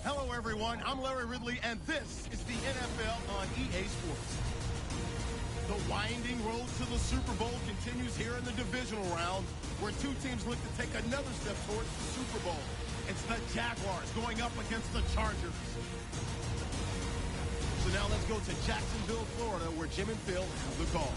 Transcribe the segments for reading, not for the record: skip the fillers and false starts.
Hello, everyone. I'm Larry Ridley, and this is the NFL on EA Sports. The winding road to the Super Bowl continues here in the divisional round, where two teams look to take another step towards the Super Bowl. It's the Jaguars going up against the Chargers. So now let's go to Jacksonville, Florida, where Jim and Phil have the call.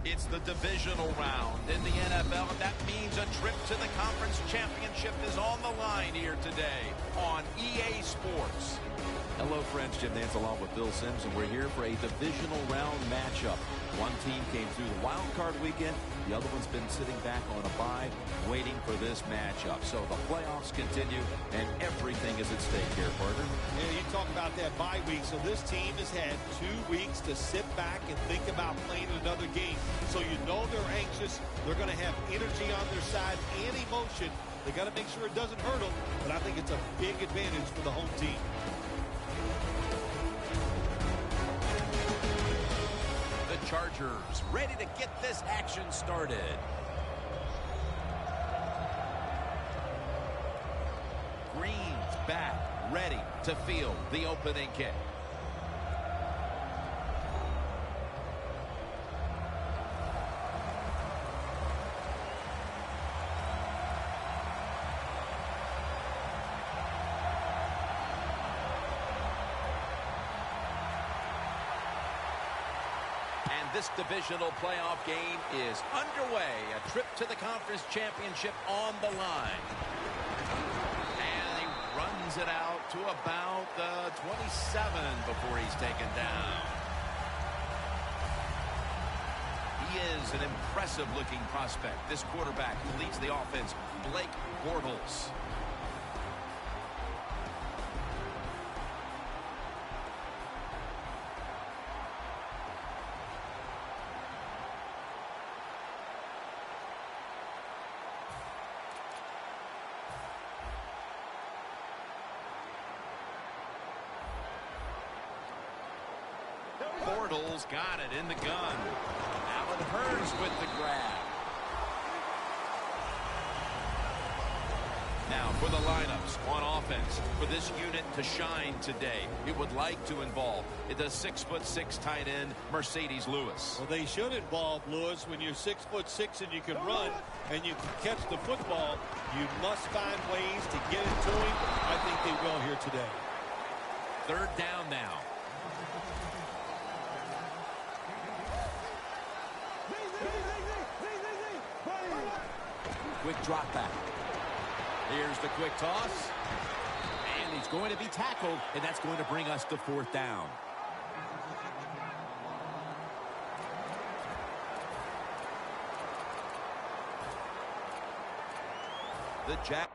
It's the divisional round in the NFL, and that means a trip to the conference championship is on the line here today on EA Sports. Hello, friends. Jim Nance along with Bill Sims, and we're here for a divisional round matchup. One team came through the wild card weekend. The other one's been sitting back on a bye, waiting for this matchup. So the playoffs continue, and everything is at stake here, partner. Yeah, you talk about that bye week. So this team has had 2 weeks to sit back and think about playing another game. So you know they're anxious. They're going to have energy on their side and emotion. They got to make sure it doesn't hurt them, but I think it's a big advantage for the home team. The Chargers ready to get this action started. Green's back, ready to field the opening kick. This divisional playoff game is underway. A trip to the conference championship on the line. And he runs it out to about the 27 before he's taken down. He is an impressive-looking prospect. This quarterback who leads the offense, Blake Bortles. Bortles got it in the gun. Allen Hurns with the grab. Now for the lineups on offense. For this unit to shine today, it would like to involve the 6'6" tight end, Mercedes Lewis. Well, they should involve Lewis. When you're 6'6" and you can run and you can catch the football, you must find ways to get it to him. I think they will here today. 3rd down now. Quick drop back. Here's the quick toss. And he's going to be tackled, and that's going to bring us to 4th down. The Jack.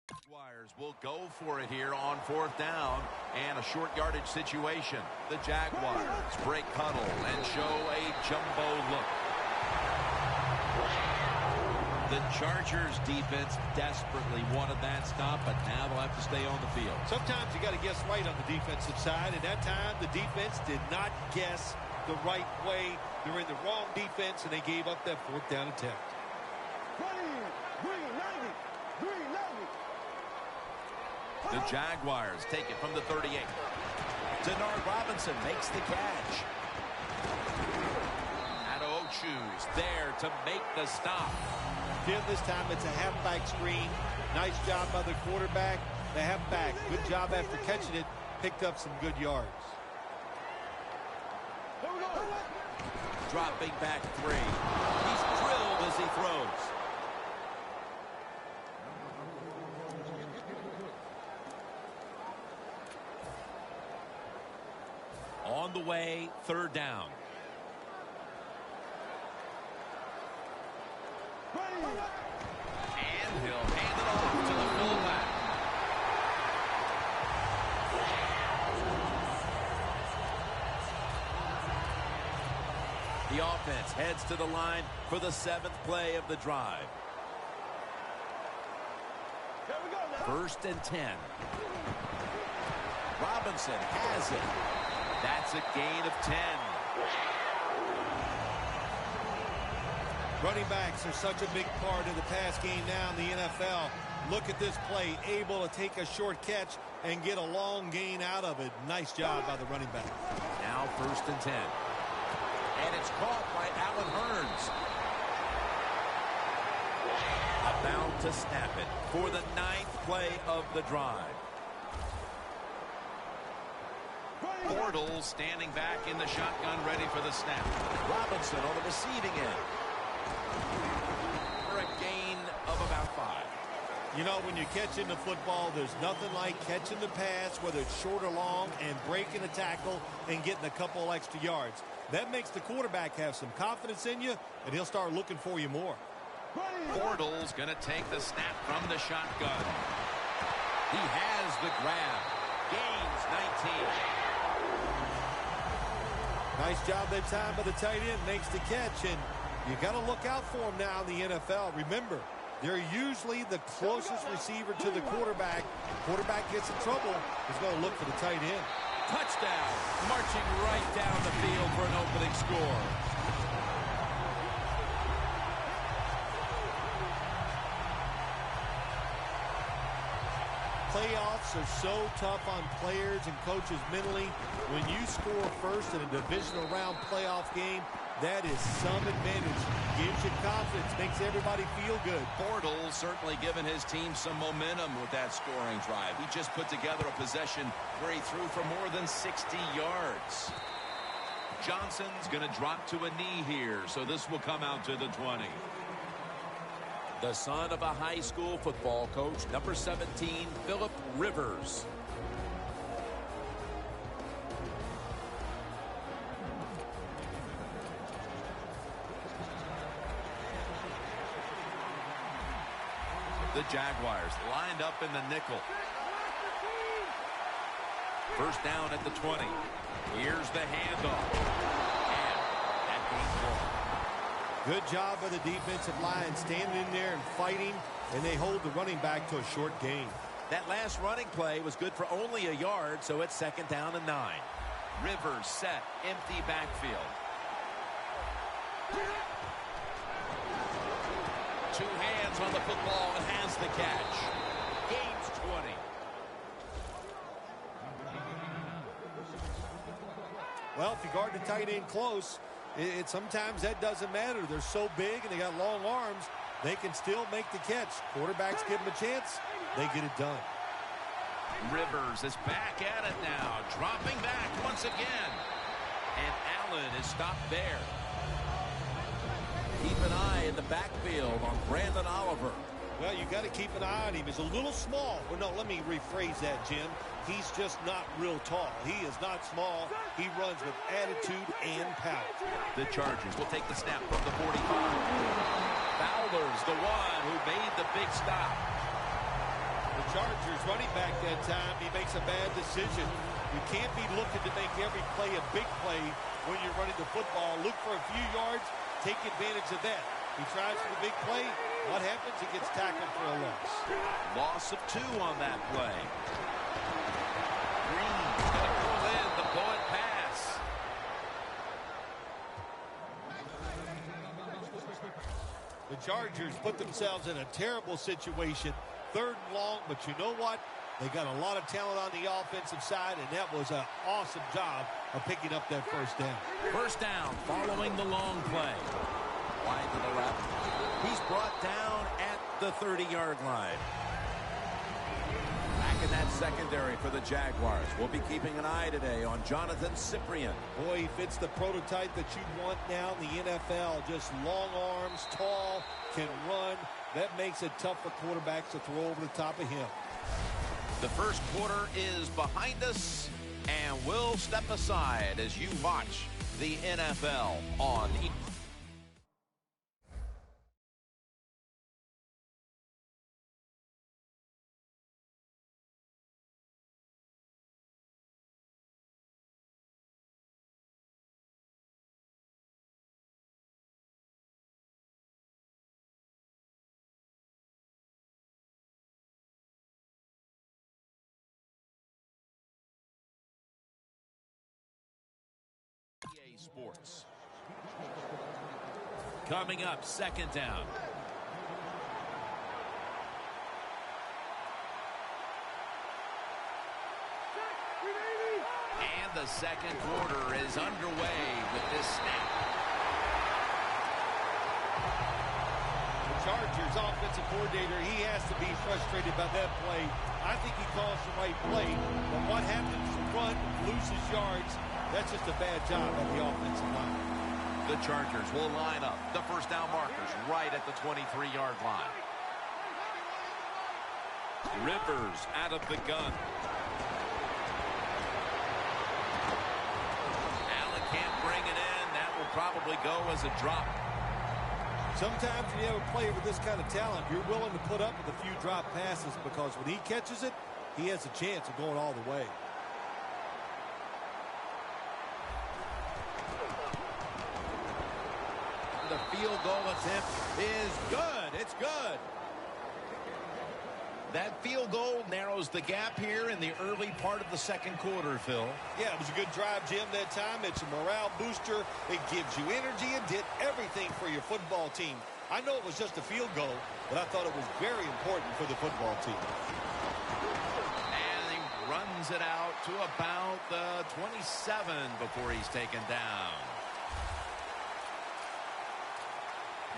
Jaguars will go for it here on 4th down and a short yardage situation. The Jaguars break huddle and show a jumbo look. The Chargers defense desperately wanted that stop, but now they'll have to stay on the field. Sometimes you got to guess right on the defensive side, and that time the defense did not guess the right way. They were in the wrong defense, and they gave up that 4th down attempt. The Jaguars take it from the 38. Denard Robinson makes the catch. Adeochu's there to make the stop. Jim, this time it's a halfback screen. Nice job by the quarterback. The halfback, good job after catching it. Picked up some good yards. Dropping back 3. He's drilled as he throws. On the way, 3rd down. And he'll hand it off to the fullback. The offense heads to the line for the 7th play of the drive. 1st and 10. Robinson has it. That's a gain of 10. Running backs are such a big part of the pass game now in the NFL. Look at this play, able to take a short catch and get a long gain out of it. Nice job by the running back. Now 1st and 10. And it's caught by Allen Hurns. About to snap it for the 9th play of the drive. Bortles standing back in the shotgun, ready for the snap. Robinson on the receiving end. For a gain of about 5. You know, when you're catching the football, there's nothing like catching the pass, whether it's short or long, and breaking a tackle and getting a couple extra yards. That makes the quarterback have some confidence in you, and he'll start looking for you more. Bortles going to take the snap from the shotgun. He has the grab. Gains 19. Nice job that time by the tight end. Makes the catch, and you got to look out for him now in the NFL. Remember, they're usually the closest receiver to the quarterback. Quarterback gets in trouble, he's going to look for the tight end. Touchdown. Marching right down the field for an opening score. Playoffs are so tough on players and coaches mentally. When you score first in a divisional round playoff game, that is some advantage. Gives you confidence, makes everybody feel good. Bortles certainly given his team some momentum with that scoring drive. He just put together a possession where he threw for more than 60 yards. Johnson's going to drop to a knee here, so this will come out to the 20. The son of a high school football coach, number 17, Philip Rivers. The Jaguars lined up in the nickel. 1st down at the 20. Here's the handoff. And that game's long. Good job by the defensive line, standing in there and fighting, and they hold the running back to a short gain. That last running play was good for only a yard, so it's 2nd down and 9. Rivers set, empty backfield. 2 hands on the football and has the catch. Gains 20. Well, if you guard the tight end close, sometimes that doesn't matter. They're so big and they got long arms, they can still make the catch. Quarterbacks give them a chance, they get it done. Rivers is back at it now, dropping back once again. And Allen is stopped there. Keep an eye in the backfield on Brandon Oliver. Well, you got to keep an eye on him. He's a little small. Well, no, let me rephrase that, Jim. He's just not real tall. He is not small. He runs with attitude and power. The Chargers will take the snap from the 45. Fowler's the one who made the big stop. The Chargers running back that time, he makes a bad decision. You can't be looking to make every play a big play when you're running the football. Look for a few yards, take advantage of that. He tries for the big play. What happens? He gets tackled for a loss. Loss of 2 on that play. Green's going to pull in the bullet pass. The Chargers put themselves in a terrible situation. 3rd and long, but you know what? They got a lot of talent on the offensive side, and that was an awesome job of picking up that 1st down. 1st down following the long play. Wide to the left. He's brought down at the 30-yard line. Back in that secondary for the Jaguars. We'll be keeping an eye today on Jonathan Cyprien. Boy, he fits the prototype that you want now in the NFL. Just long arms, tall, can run. That makes it tough for quarterbacks to throw over the top of him. The first quarter is behind us, and we'll step aside as you watch the NFL on EA Sports. Coming up, second down. And the second quarter is underway with this snap. The Chargers offensive coordinator, he has to be frustrated by that play. I think he calls the right play, but what happens to run, loses yards, that's just a bad job on the offensive line. The Chargers will line up the first down markers right at the 23-yard line. Rivers out of the gun. Allen can't bring it in. That will probably go as a drop. Sometimes when you have a player with this kind of talent, you're willing to put up with a few drop passes because when he catches it, he has a chance of going all the way. The field goal attempt is good. It's good. That field goal narrows the gap here in the early part of the second quarter, Phil. Yeah, it was a good drive, Jim, that time. It's a morale booster. It gives you energy and did everything for your football team. I know it was just a field goal, but I thought it was very important for the football team. And he runs it out to about the 27 before he's taken down.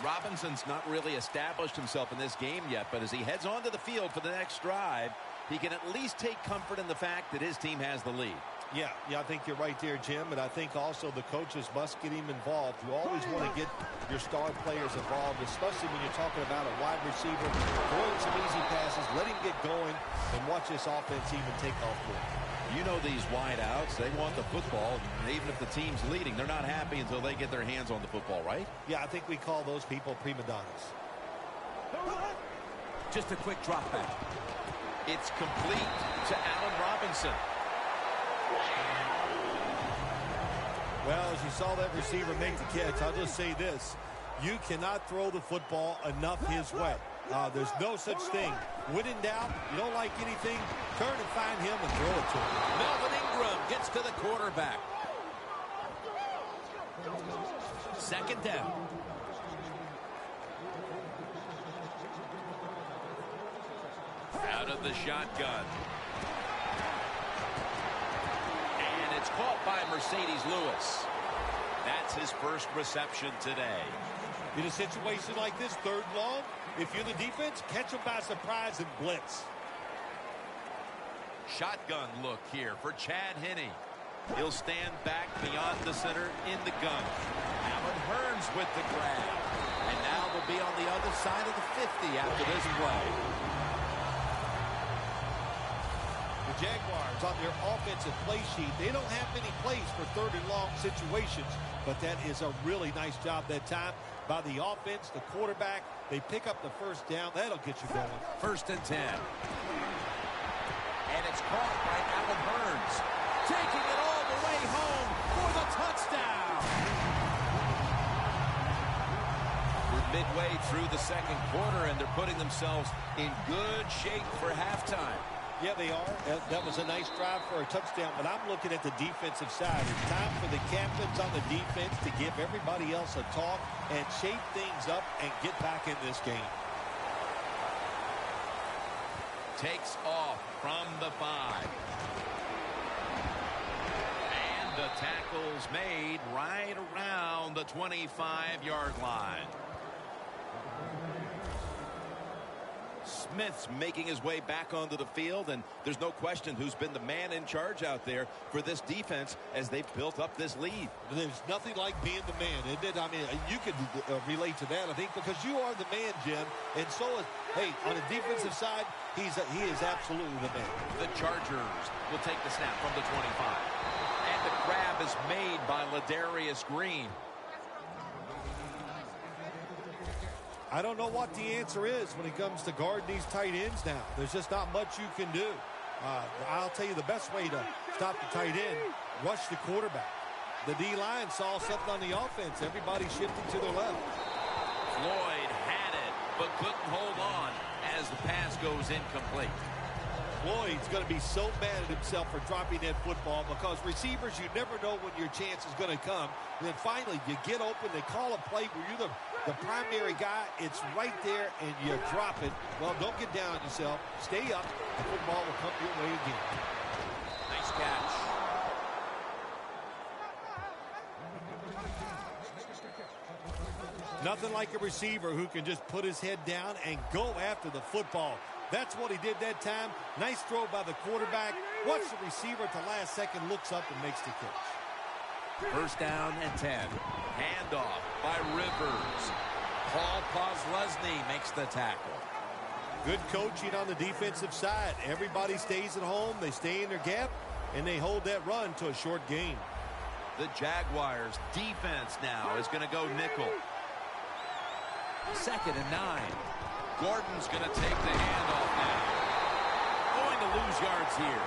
Robinson's not really established himself in this game yet, but as he heads onto the field for the next drive, he can at least take comfort in the fact that his team has the lead. Yeah, I think you're right there, Jim, and I think also the coaches must get him involved. You always want to get your star players involved, especially when you're talking about a wide receiver, throwing some easy passes, let him get going, and watch this offense even take off with it. You know these wideouts, they want the football. Even if the team's leading, they're not happy until they get their hands on the football, right? Yeah, I think we call those people prima donnas. Just a quick drop back. It's complete to Allen Robinson. Well, as you saw that receiver make the catch, I'll just say this. You cannot throw the football enough his way. There's no such thing. When in doubt, you don't like anything, turn and find him and throw it to him. Melvin Ingram gets to the quarterback. Second down. Out of the shotgun. And it's caught by Mercedes Lewis. That's his first reception today. In a situation like this, third and long, if you're the defense, catch them by surprise and blitz. Shotgun look here for Chad Henne. He'll stand back beyond the center in the gun. Allen Hurns with the grab. And now they'll be on the other side of the 50 after this play. The Jaguars on their offensive play sheet, they don't have many plays for third and long situations, but that is a really nice job that time by the offense, the quarterback. They pick up the first down. That'll get you going. First and 10. And it's caught by Allen Hurns. Taking it all the way home for the touchdown. We're midway through the second quarter, and they're putting themselves in good shape for halftime. Yeah, they are. That was a nice drive for a touchdown, but I'm looking at the defensive side. It's time for the captains on the defense to give everybody else a talk and shape things up and get back in this game. Takes off from the 5. And the tackle's made right around the 25-yard line. Smith's making his way back onto the field, and there's no question who's been the man in charge out there for this defense as they've built up this lead. There's nothing like being the man, isn't it? I mean, you can relate to that, I think, because you are the man, Jim, and so is, hey, on the defensive side, he is absolutely the man. The Chargers will take the snap from the 25. And the grab is made by Ladarius Green. I don't know what the answer is when it comes to guarding these tight ends now. There's just not much you can do. I'll tell you the best way to stop the tight end, rush the quarterback. The D-line saw something on the offense. Everybody shifting to their left. Floyd had it, but couldn't hold on as the pass goes incomplete. Floyd's going to be so mad at himself for dropping that football because receivers, you never know when your chance is going to come. And then finally, you get open, they call a play where you're the primary guy. It's right there, and you drop it. Well, don't get down on yourself. Stay up. The football will come your way again. Nice catch. Nothing like a receiver who can just put his head down and go after the football. That's what he did that time. Nice throw by the quarterback. Watch the receiver at the last second, looks up and makes the catch. First down and 10. Handoff by Rivers. Paul Posluszny makes the tackle. Good coaching on the defensive side. Everybody stays at home. They stay in their gap, and they hold that run to a short gain. The Jaguars defense now is going to go nickel. 2nd and 9. Gordon's going to take the handoff now. Going to lose yards here.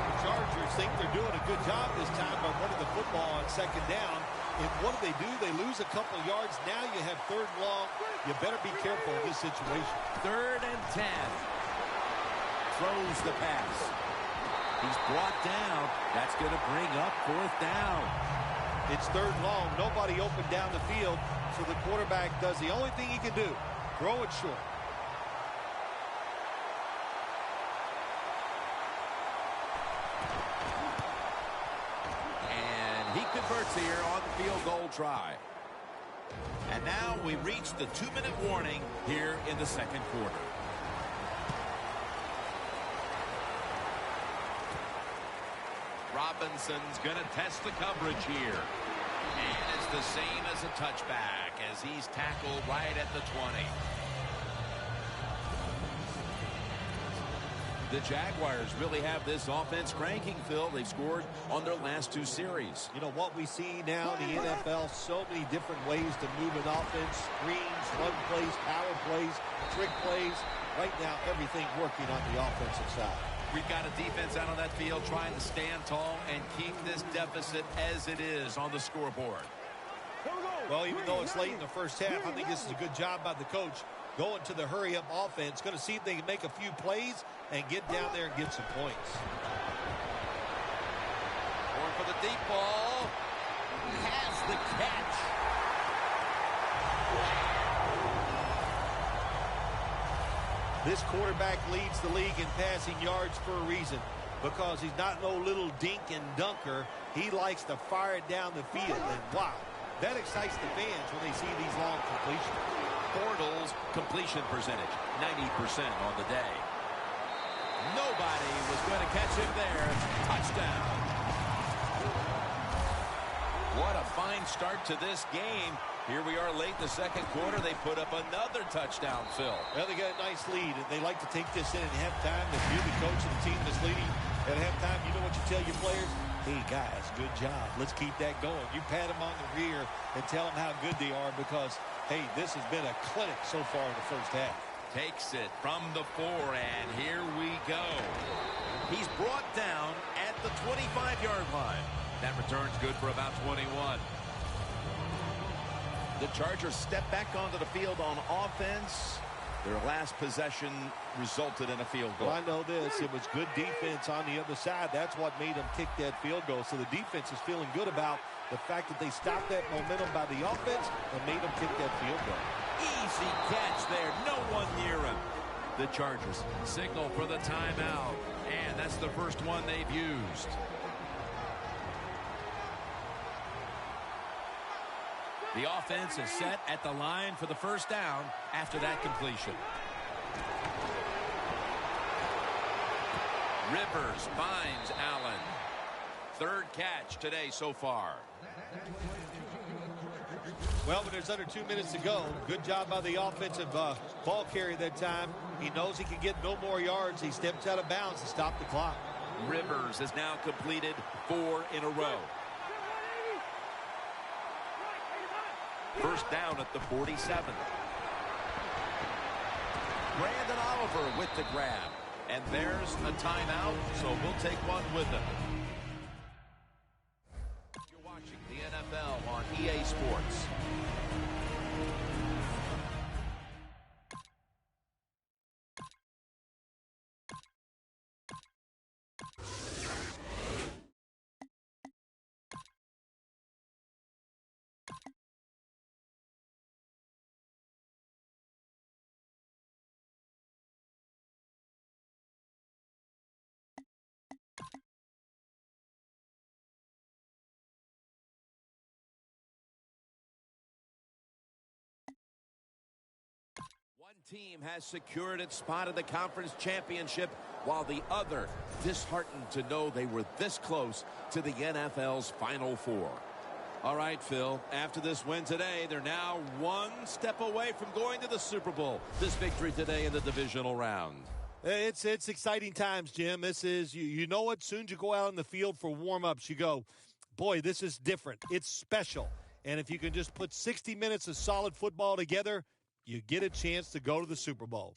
The Chargers think they're doing a good job this time by running the football on 2nd down. And what do? They lose a couple yards. Now you have 3rd and long. You better be careful in this situation. 3rd and 10. Throws the pass. He's brought down. That's going to bring up 4th down. It's 3rd and long. Nobody open down the field. So the quarterback does the only thing he can do. Throw it short. And he converts here on the field goal try. And now we reach the 2-minute warning here in the 2nd quarter. Robinson's going to test the coverage here. And it's the same as a touchback as he's tackled right at the 20. The Jaguars really have this offense cranking, Phil. They've scored on their last 2 series. You know what we see now in the NFL, so many different ways to move an offense. Screens, run plays, power plays, trick plays. Right now, everything working on the offensive side. We've got a defense out on that field trying to stand tall and keep this deficit as it is on the scoreboard. Well, even though it's late in the first half, I think this is a good job by the coach going to the hurry-up offense. Going to see if they can make a few plays and get down there and get some points. Going for the deep ball. Has the catch. This quarterback leads the league in passing yards for a reason, because he's not no little dink and dunker. He likes to fire it down the field, and wow, that excites the fans when they see these long completions. Bortles' completion percentage, 90% on the day. Nobody was going to catch him there. Touchdown. What a fine start to this game. Here we are late in the 2nd quarter. They put up another touchdown, Phil. Well, they got a nice lead, and they like to take this in at halftime. If you're the coach of the team that's leading at halftime, you know what you tell your players? Hey, guys, good job. Let's keep that going. You pat them on the rear and tell them how good they are because, hey, this has been a clinic so far in the first half. Takes it from the 4, and here we go. He's brought down at the 25-yard line. That return's good for about 21. The Chargers step back onto the field on offense. Their last possession resulted in a field goal. Well, I know this. It was good defense on the other side. That's what made them kick that field goal. So the defense is feeling good about the fact that they stopped that momentum by the offense and made them kick that field goal. Easy catch there. No one near him. The Chargers signal for the timeout. And that's the first one they've used. The offense is set at the line for the first down after that completion. Rivers finds Allen. Third catch today so far. Well, when there's under 2 minutes to go, good job by the offensive ball carrier that time. He knows he can get no more yards. He steps out of bounds to stop the clock. Rivers has now completed 4 in a row. First down at the 47. Brandon Oliver with the grab. And there's a timeout, so we'll take one with them. You're watching the NFL on EA Sports. One team has secured its spot in the conference championship, while the other disheartened to know they were this close to the NFL's Final Four. All right, Phil, after this win today, they're now one step away from going to the Super Bowl. This victory today in the divisional round. It's exciting times, Jim. This is, you know what, soon as you go out on the field for warm-ups, you go, boy, this is different. It's special. And if you can just put 60 minutes of solid football together, you get a chance to go to the Super Bowl.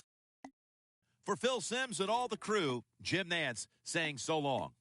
For Phil Simms and all the crew, Jim Nantz saying so long.